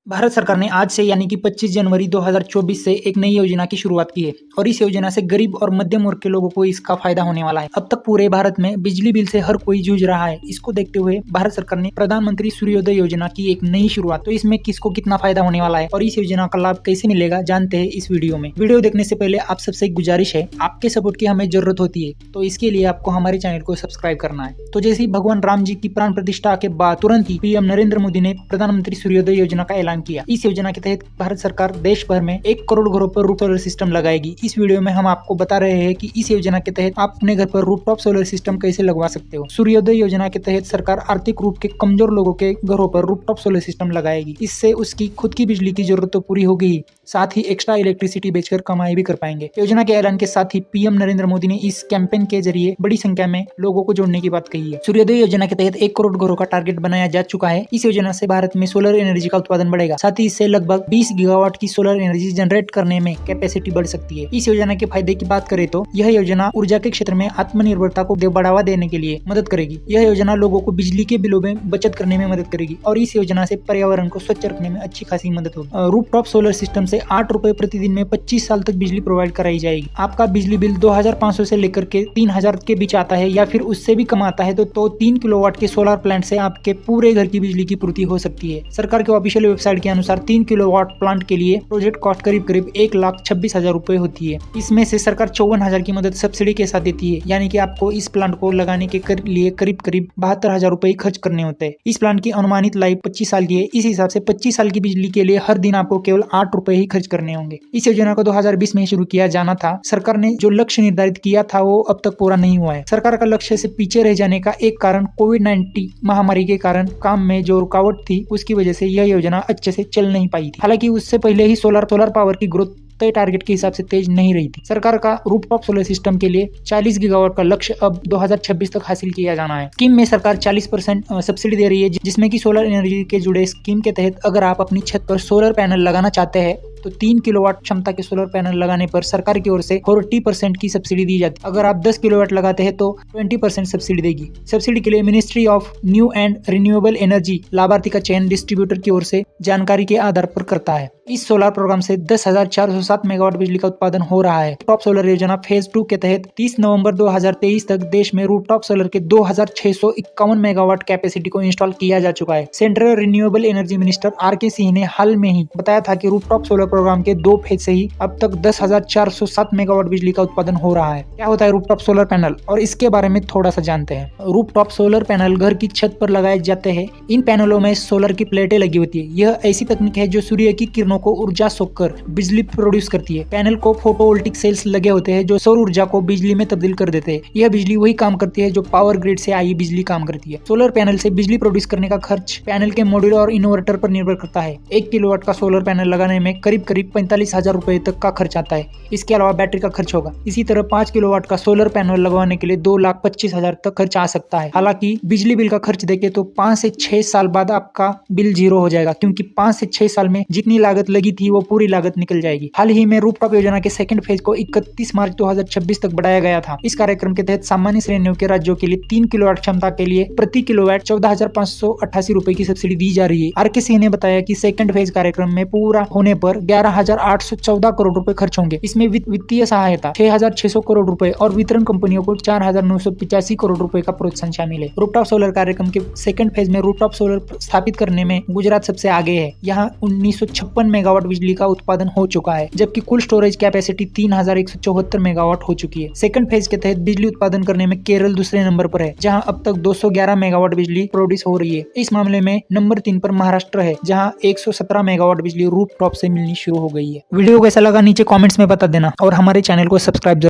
भारत सरकार ने आज से यानी कि 25 जनवरी 2024 से एक नई योजना की शुरुआत की है और इस योजना से गरीब और मध्यम वर्ग के लोगों को इसका फायदा होने वाला है। अब तक पूरे भारत में बिजली बिल से हर कोई जूझ रहा है। इसको देखते हुए भारत सरकार ने प्रधानमंत्री सूर्योदय योजना की एक नई शुरुआत। तो इसमें किसको कितना फायदा होने वाला है और इस योजना का लाभ कैसे मिलेगा जानते हैं इस वीडियो में। वीडियो देखने से पहले आप सबसे एक गुजारिश है, आपके सपोर्ट की हमें जरूरत होती है, तो इसके लिए आपको हमारे चैनल को सब्सक्राइब करना है। तो जैसे ही भगवान राम जी की प्राण प्रतिष्ठा के बाद तुरंत ही पीएम नरेंद्र मोदी ने प्रधानमंत्री सूर्योदय योजना का ऐलान किया। इस योजना के तहत भारत सरकार देश भर में 1 करोड़ घरों पर रूफ सोलर सिस्टम लगाएगी। इस वीडियो में हम आपको बता रहे हैं कि इस योजना के तहत आप अपने घर पर रूफटॉप सोलर सिस्टम कैसे लगवा सकते हो। सूर्योदय योजना के तहत सरकार आर्थिक रूप के कमजोर लोगों के घरों पर रूफटॉप सोलर सिस्टम लगाएगी। इससे उसकी खुद की बिजली की जरूरत तो पूरी हो गई, साथ ही एक्स्ट्रा इलेक्ट्रिसिटी बेचकर कमाई भी कर पाएंगे। योजना के ऐलान के साथ ही पीएम नरेंद्र मोदी ने इस कैंपेन के जरिए बड़ी संख्या में लोगों को जोड़ने की बात कही है। सूर्योदय योजना के तहत 1 करोड़ घरों का टारगेट बनाया जा चुका है। इस योजना से भारत में सोलर एनर्जी का उत्पादन बढ़ेगा, साथ ही इससे लगभग 20 गीगावाट की सोलर एनर्जी जनरेट करने में कैपेसिटी बढ़ सकती है। इस योजना के फायदे की बात करें तो यह योजना ऊर्जा के क्षेत्र में आत्मनिर्भरता को बढ़ावा देने के लिए मदद करेगी। यह योजना लोगों को बिजली के बिलों में बचत करने में मदद करेगी और इस योजना से पर्यावरण को स्वच्छ रखने में अच्छी खासी मदद होगी। रूफटॉप सोलर सिस्टम से 8 रुपए प्रतिदिन में 25 साल तक बिजली प्रोवाइड कराई जाएगी। आपका बिजली बिल 2500 से लेकर के 3000 के बीच आता है या फिर उससे भी कम आता है तो 3 किलोवाट के सोलर प्लांट से आपके पूरे घर की बिजली की पूर्ति हो सकती है। सरकार के ऑफिशियल वेबसाइट के अनुसार 3 किलोवाट प्लांट के लिए प्रोजेक्ट कॉस्ट करीब 1,26,000 रुपए होती है। इसमें से सरकार 54,000 की मदद सब्सिडी के साथ देती है, यानी कि आपको इस प्लांट को लगाने के लिए करीब 72,000 रुपए खर्च करने होते हैं। इस प्लांट की अनुमानित लाइफ 25 साल की है। इस हिसाब से 25 साल की बिजली के लिए हर दिन आपको केवल 8 रुपए ही खर्च करने होंगे। इस योजना को 2020 में शुरू किया जाना था। सरकार ने जो लक्ष्य निर्धारित किया था वो अब तक पूरा नहीं हुआ है। सरकार का लक्ष्य से पीछे रह जाने का एक कारण कोविड-19 महामारी के कारण काम में जो रुकावट थी उसकी वजह से यह योजना अच्छे से चल नहीं पाई थी। हालांकि उससे पहले ही सोलर पावर की ग्रोथ तय टारगेट के हिसाब से तेज नहीं रही थी। सरकार का रूफटॉप सोलर सिस्टम के लिए 40 गीगावाट का लक्ष्य अब 2026 तक हासिल किया जाना है। स्कीम में सरकार 40% सब्सिडी दे रही है, जिसमें कि सोलर एनर्जी के जुड़े स्कीम के तहत अगर आप अपनी छत पर सोलर पैनल लगाना चाहते हैं तो 3 किलोवाट क्षमता के सोलर पैनल लगाने पर सरकार की ओर से 40% की सब्सिडी दी जाती है। अगर आप 10 किलोवाट लगाते हैं तो 20% सब्सिडी देगी। सब्सिडी के लिए ministry of new and renewable energy लाभार्थी का चयन डिस्ट्रीब्यूटर की ओर से जानकारी के आधार पर करता है। इस सोलर प्रोग्राम से 10,407 मेगावाट बिजली का उत्पादन हो रहा है। टॉप सोलर योजना फेज 2 के तहत 30 नवंबर 2023 तक देश में रूफटॉप सोलर के 2,651 मेगावाट कैपेसिटी को इंस्टॉल किया जा चुका है। Central renewable energy minister R K. Singh ने हाल में ही बताया था कि रूफटॉप सोलर प्रोग्राम के 2 फेज से ही अब तक 10,407 मेगावाट बिजली का उत्पादन हो रहा है। क्या होता है रूफटॉप सोलर पैनल और इसके बारे में थोड़ा सा जानते हैं। रूफटॉप सोलर पैनल घर की छत पर लगाए जाते हैं। इन पैनलों में सोलर की प्लेटें लगी होती है। यह ऐसी तकनीक है जो सूर्य की किरणों को ऊर्जा सोखकर बिजली प्रोड्यूस करती है। पैनल को फोटोवोल्टिक सेल्स लगे होते हैं जो सौर ऊर्जा को बिजली में तब्दील कर देते हैं। यह बिजली वही काम करती है जो पावर ग्रिड से आई बिजली काम करती है। सोलर पैनल से बिजली प्रोड्यूस करने का खर्च पैनल के मॉड्यूल और इन्वर्टर पर निर्भर करता है। 1 किलोवाट का सोलर पैनल लगाने में करीब 45,000 रुपए तक का खर्च आता है। इसके अलावा बैटरी का खर्च होगा। इसी तरह 5 किलोवाट का सोलर पैनल लगवाने के लिए 2,25,000 तक खर्च आ सकता है। हालांकि बिजली बिल का खर्च देखे तो 5 से 6 साल बाद आपका बिल 0 हो जाएगा, क्योंकि 5 से 6 साल में जितनी लागत लगी थी वो पूरी लागत निकल जाएगी। हाल ही में रूफटॉप योजना के सेकंड फेज को 31 मार्च 2026 तक बढ़ाया गया था। इस कार्यक्रम के तहत सामान्य श्रेणियों के राज्यों के लिए 3 किलोवाट क्षमता के लिए प्रति किलोवाट 14,588 रुपए की सब्सिडी दी जा रही है। आर.के. सिंह ने बताया कि सेकंड फेज कार्यक्रम में पूरा होने पर 11,814 करोड़ रुपए खर्च होंगे। इसमें वित्तीय सहायता 6,600 करोड़ रुपए और वितरण कंपनियों को 4,985 करोड़ रुपए का प्रोत्साहन शामिल है। रूफटॉप सोलर कार्यक्रम के सेकंड फेज में रूफटॉप सोलर स्थापित करने में गुजरात सबसे आगे है। यहाँ 1956 मेगावाट बिजली का उत्पादन हो चुका है, जबकि कुल स्टोरेज कैपेसिटी 3,174 मेगावाट हो चुकी है। सेकंड फेज के तहत बिजली उत्पादन करने में केरल दूसरे नंबर पर है, जहां अब तक 211 मेगावाट बिजली प्रोड्यूस हो रही है। इस मामले में नंबर 3 पर महाराष्ट्र है, जहां 117 मेगावाट बिजली रूफटॉप से मिलनी शुरू हो गई है। वीडियो कैसा लगा नीचे कमेंट्स में बता देना और हमारे चैनल को सब्सक्राइब